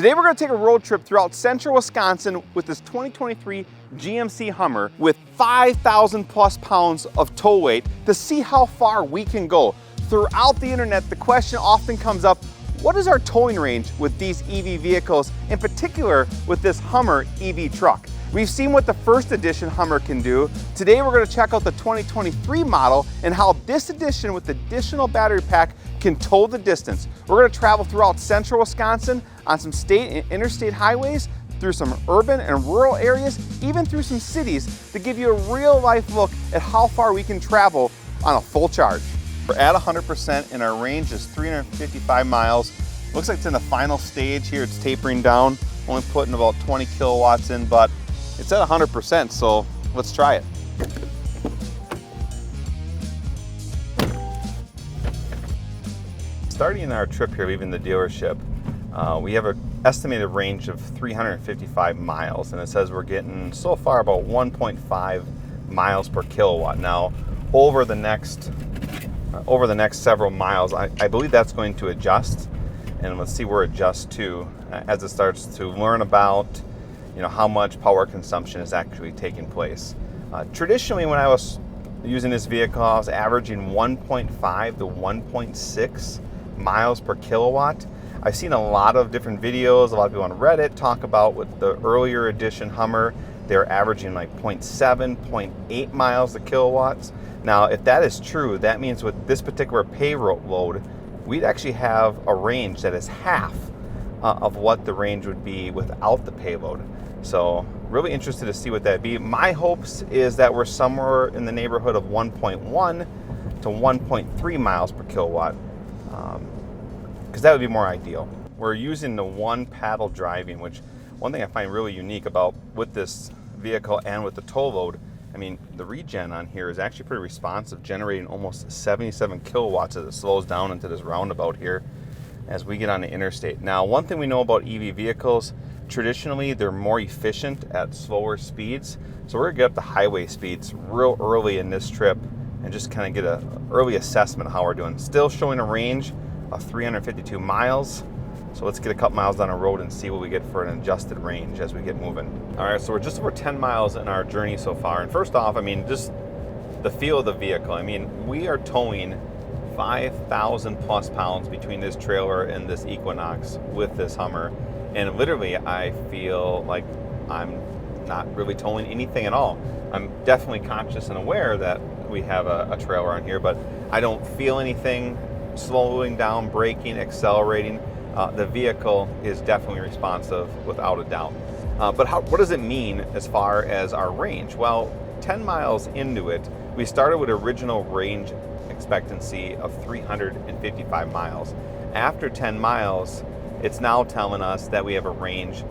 Today we're going to take a road trip throughout central Wisconsin with this 2023 GMC Hummer with 5,000 plus pounds of tow weight to see how far we can go. Throughout the internet, the question often comes up, what is our towing range with these EV vehicles, in particular with this Hummer EV truck? We've seen what the first edition Hummer can do. Today we're going to check out the 2023 model and how this edition with additional battery pack can tow the distance. We're going to travel throughout central Wisconsin on some state and interstate highways, through some urban and rural areas, even through some cities to give you a real life look at how far we can travel on a full charge. We're at 100% and our range is 355 miles. Looks like it's in the final stage here. It's tapering down, only putting about 20 kilowatts in, but it's at 100%, so let's try it. Starting our trip here, leaving the dealership, we have an estimated range of 355 miles, and it says we're getting so far about 1.5 miles per kilowatt. Now, over the next several miles, I believe that's going to adjust, and let's see where it adjusts to as it starts to learn about, how much power consumption is actually taking place. Traditionally, when I was using this vehicle, I was averaging 1.5 to 1.6 miles per kilowatt. I've seen a lot of different videos, a lot of people on Reddit talk about with the earlier edition Hummer, they're averaging like 0.7, 0.8 miles per kilowatts. Now, if that is true, that means with this particular payload, we'd actually have a range that is half of what the range would be without the payload. So really interested to see what that'd be. My hopes is that we're somewhere in the neighborhood of 1.1 to 1.3 miles per kilowatt, because that would be more ideal. We're using the one paddle driving, which one thing I find really unique about with this vehicle and with the tow load, the regen on here is actually pretty responsive, generating almost 77 kilowatts as it slows down into this roundabout here as we get on the interstate. Now, one thing we know about EV vehicles, traditionally they're more efficient at slower speeds. So we're gonna get up to highway speeds real early in this trip and just kind of get an early assessment of how we're doing. Still showing a range of 352 miles. So let's get a couple miles down the road and see what we get for an adjusted range as we get moving. All right, so we're just over 10 miles in our journey so far. And first off, just the feel of the vehicle. We are towing 5,000 plus pounds between this trailer and this Equinox with this Hummer. And literally, I feel like I'm not really towing anything at all. I'm definitely conscious and aware that we have a trailer on here, but I don't feel anything slowing down, braking, accelerating. The vehicle is definitely responsive without a doubt. But what does it mean as far as our range? Well, 10 miles into it, we started with original range expectancy of 355 miles. After 10 miles, it's now telling us that we have a range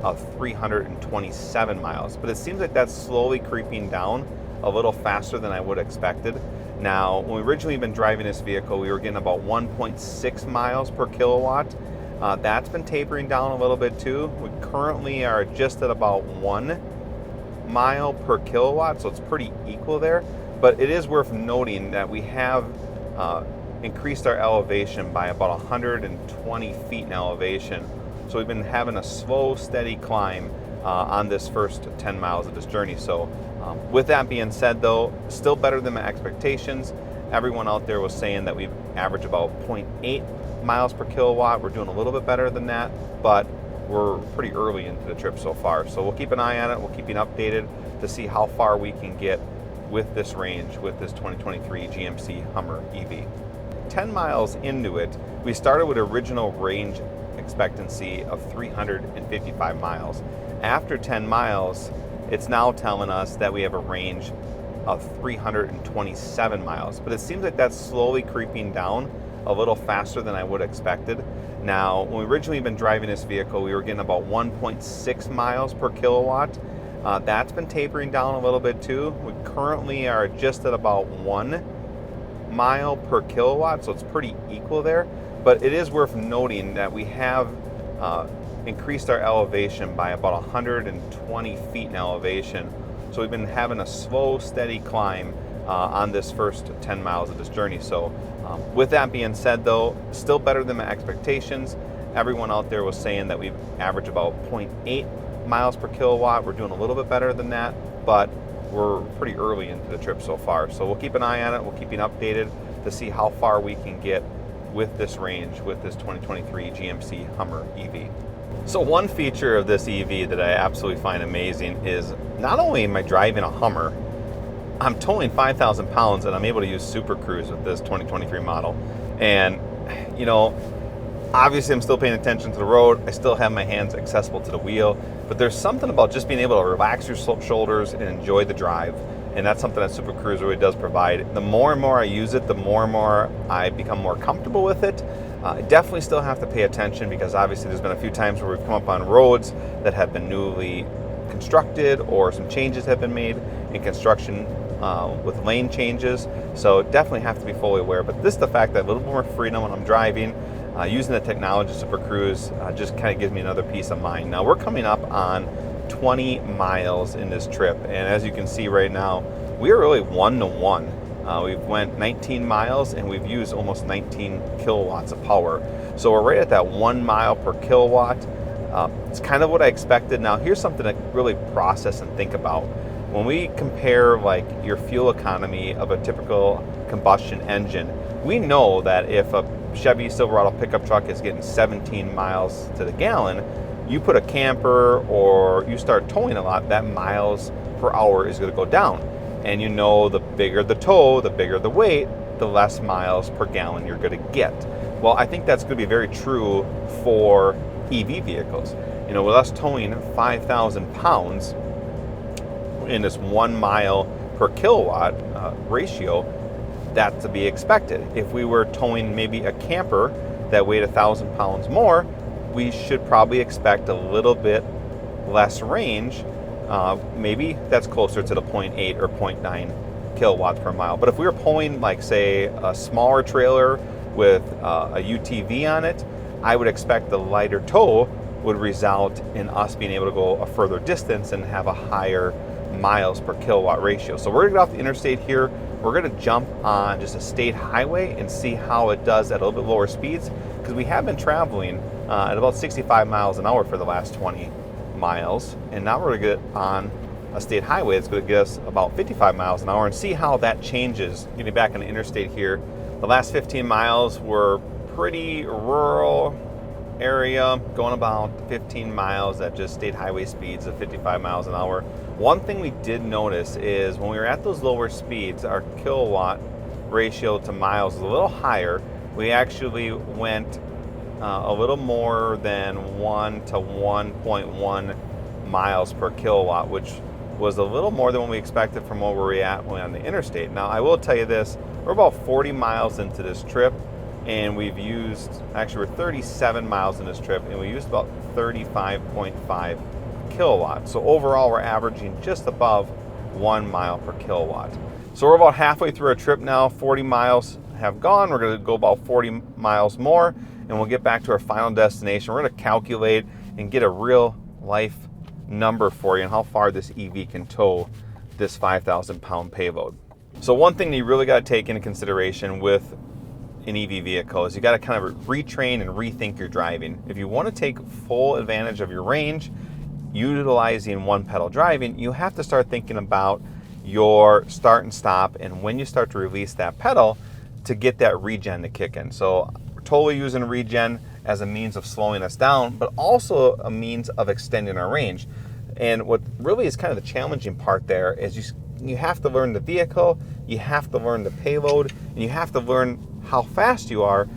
of 327 miles. But it seems like that's slowly creeping down a little faster than I would have expected. Now, when we originally been driving this vehicle, we were getting about 1.6 miles per kilowatt. That's been tapering down a little bit too. We currently are just at about 1 mile per kilowatt, so it's pretty equal there. But it is worth noting that we have increased our elevation by about 120 feet in elevation. So we've been having a slow, steady climb on this first 10 miles of this journey. So with that being said though, still better than my expectations. Everyone out there was saying that we average about 0.8 miles per kilowatt. We're doing a little bit better than that, but we're pretty early into the trip so far. So we'll keep an eye on it. We'll keep you updated to see how far we can get with this range, with this 2023 GMC Hummer EV. 10 miles into it, we started with original range expectancy of 355 miles. After 10 miles, it's now telling us that we have a range of 327 miles. But it seems like that's slowly creeping down a little faster than I would have expected. Now, when we originally been driving this vehicle, we were getting about 1.6 miles per kilowatt. That's been tapering down a little bit too. We currently are just at about 1 mile per kilowatt, so it's pretty equal there. But it is worth noting that we have increased our elevation by about 120 feet in elevation. So we've been having a slow, steady climb on this first 10 miles of this journey. So with that being said though, still better than my expectations. everyone out there was saying that we average about 0.8 miles per kilowatt. We're doing a little bit better than that, but we're pretty early into the trip so far. So we'll keep an eye on it. We'll keep you updated to see how far we can get with this range with this 2023 GMC Hummer EV. So one feature of this EV that I absolutely find amazing is not only am I driving a Hummer, I'm towing 5,000 pounds and I'm able to use Super Cruise with this 2023 model. And, you know, obviously I'm still paying attention to the road. I still have my hands accessible to the wheel, but there's something about just being able to relax your shoulders and enjoy the drive. And that's something that Super Cruise really does provide. The more and more I use it, the more and more I become more comfortable with it. I definitely still have to pay attention because obviously there's been a few times where we've come up on roads that have been newly constructed or some changes have been made in construction with lane changes. So definitely have to be fully aware. But this is the fact that a little more freedom when I'm driving, using the technology of Super Cruise just kind of gives me another peace of mind. Now we're coming up on 20 miles in this trip, and as you can see right now, we are really 1-to-1. We've went 19 miles and we've used almost 19 kilowatts of power. So we're right at that 1 mile per kilowatt. It's kind of what I expected. Now here's something to really process and think about. When we compare like your fuel economy of a typical combustion engine, we know that if a Chevy Silverado pickup truck is getting 17 miles to the gallon, you put a camper or you start towing a lot, that miles per hour is going to go down. And you know, the bigger the tow, the bigger the weight, the less miles per gallon you're going to get. Well, I think that's going to be very true for EV vehicles. You know, with us towing 5,000 pounds in this 1 mile per kilowatt ratio, that's to be expected. If we were towing maybe a camper that weighed 1,000 pounds more, we should probably expect a little bit less range. Maybe that's closer to the 0.8 or 0.9 kilowatts per mile. But if we were pulling, like, say, a smaller trailer with a UTV on it, I would expect the lighter tow would result in us being able to go a further distance and have a higher miles per kilowatt ratio. So we're gonna get off the interstate here. We're gonna jump on just a state highway and see how it does at a little bit lower speeds, because we have been traveling at about 65 miles an hour for the last 20 miles. And now we're gonna get on a state highway that's gonna get us about 55 miles an hour and see how that changes. Getting back on the interstate here, the last 15 miles were pretty rural area, going about 15 miles at just state highway speeds of 55 miles an hour. One thing we did notice is when we were at those lower speeds, our kilowatt ratio to miles was a little higher. We actually went a little more than 1 to 1.1 miles per kilowatt, which was a little more than what we expected from where we're at when on the interstate. Now, I will tell you this, we're about 40 miles into this trip, and we're 37 miles in this trip, and we used about 35.5 kilowatts. So overall, we're averaging just above 1 mile per kilowatt. So we're about halfway through our trip now. 40 miles have gone. We're going to go about 40 miles more, and we'll get back to our final destination. We're going to calculate and get a real life number for you and how far this EV can tow this 5,000 pound payload. So one thing that you really got to take into consideration with an EV vehicle is you got to kind of retrain and rethink your driving. If you want to take full advantage of your range, utilizing one pedal driving, you have to start thinking about your start and stop and when you start to release that pedal to get that regen to kick in. So we're totally using regen as a means of slowing us down, but also a means of extending our range. And what really is kind of the challenging part there is you have to learn the vehicle, you have to learn the payload, and you have to learn how fast you are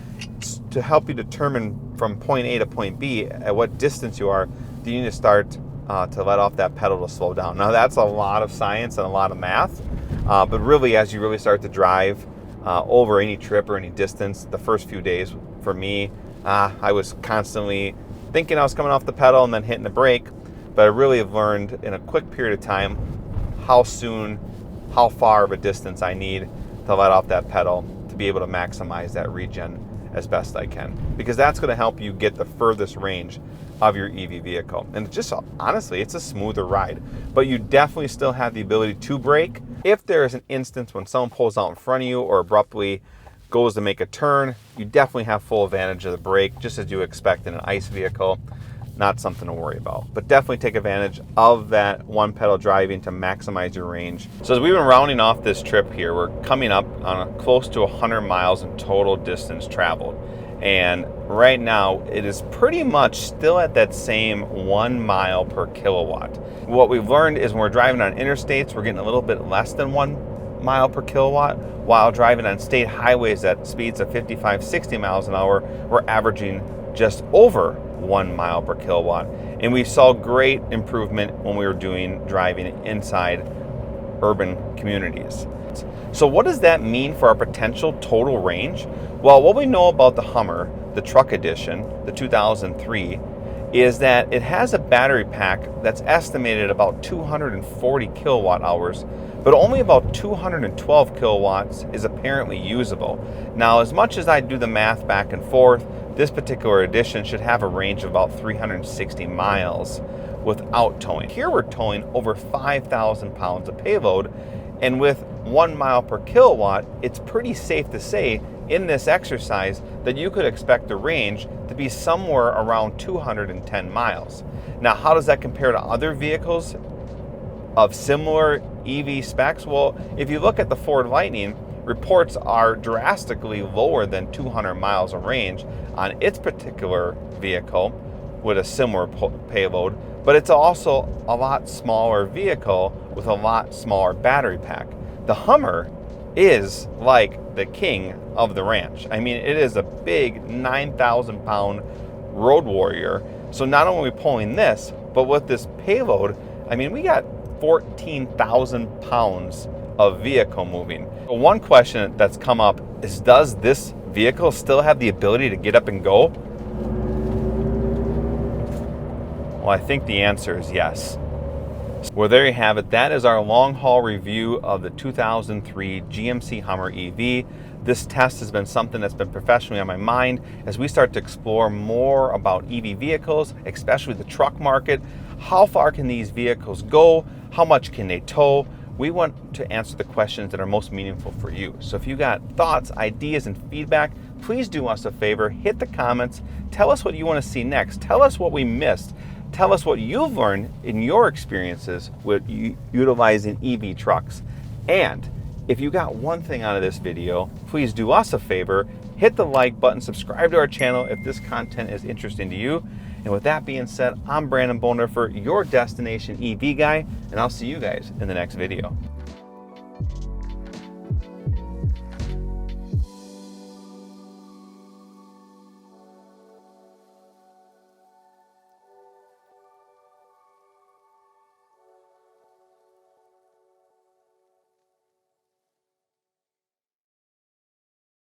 to help you determine from point A to point B at what distance you are. Do you need to start to let off that pedal to slow down? Now that's a lot of science and a lot of math, but really as you really start to drive over any trip or any distance, the first few days for me, I was constantly thinking I was coming off the pedal and then hitting the brake, but I really have learned in a quick period of time how far of a distance I need to let off that pedal to be able to maximize that regen as best I can, because that's going to help you get the furthest range of your EV vehicle. And just honestly, it's a smoother ride, but you definitely still have the ability to brake if there is an instance when someone pulls out in front of you or abruptly goes to make a turn, you definitely have full advantage of the brake, just as you expect in an ICE vehicle. Not something to worry about, but definitely take advantage of that one pedal driving to maximize your range. So as we've been rounding off this trip here, we're coming up on close to 100 miles in total distance traveled. And right now it is pretty much still at that same 1 mile per kilowatt. What we've learned is when we're driving on interstates, we're getting a little bit less than 1 mile per kilowatt, while driving on state highways at speeds of 55, 60 miles an hour, we're averaging just over 1 mile per kilowatt. And we saw great improvement when we were driving inside urban communities. So what does that mean for our potential total range? Well, what we know about the Hummer, the truck edition, the 2003, is that it has a battery pack that's estimated about 240 kilowatt hours, but only about 212 kilowatts is apparently usable. Now, as much as I do the math back and forth, this particular edition should have a range of about 360 miles without towing. Here we're towing over 5,000 pounds of payload, and with 1 mile per kilowatt, it's pretty safe to say in this exercise that you could expect the range to be somewhere around 210 miles. Now, how does that compare to other vehicles of similar EV specs? Well, if you look at the Ford Lightning, reports are drastically lower than 200 miles of range on its particular vehicle with a similar payload, but it's also a lot smaller vehicle with a lot smaller battery pack. The Hummer is like the king of the ranch. I mean, it is a big 9,000 pound road warrior. So not only are we pulling this, but with this payload, I mean, we got 14,000 pounds of vehicle moving. One question that's come up is, does this vehicle still have the ability to get up and go? Well, I think the answer is yes. Well, there you have it. That is our long haul review of the 2003 GMC Hummer EV. This test has been something that's been professionally on my mind as we start to explore more about EV vehicles, especially the truck market. How far can these vehicles go? How much can they tow? We want to answer the questions that are most meaningful for you. So if you got thoughts, ideas, and feedback, please do us a favor, hit the comments, tell us what you want to see next, tell us what we missed, tell us what you've learned in your experiences with utilizing EV trucks. And if you got one thing out of this video, please do us a favor, hit the like button, subscribe to our channel if this content is interesting to you. And with that being said, I'm Branden Bodendorfer, your destination EV guy, and I'll see you guys in the next video.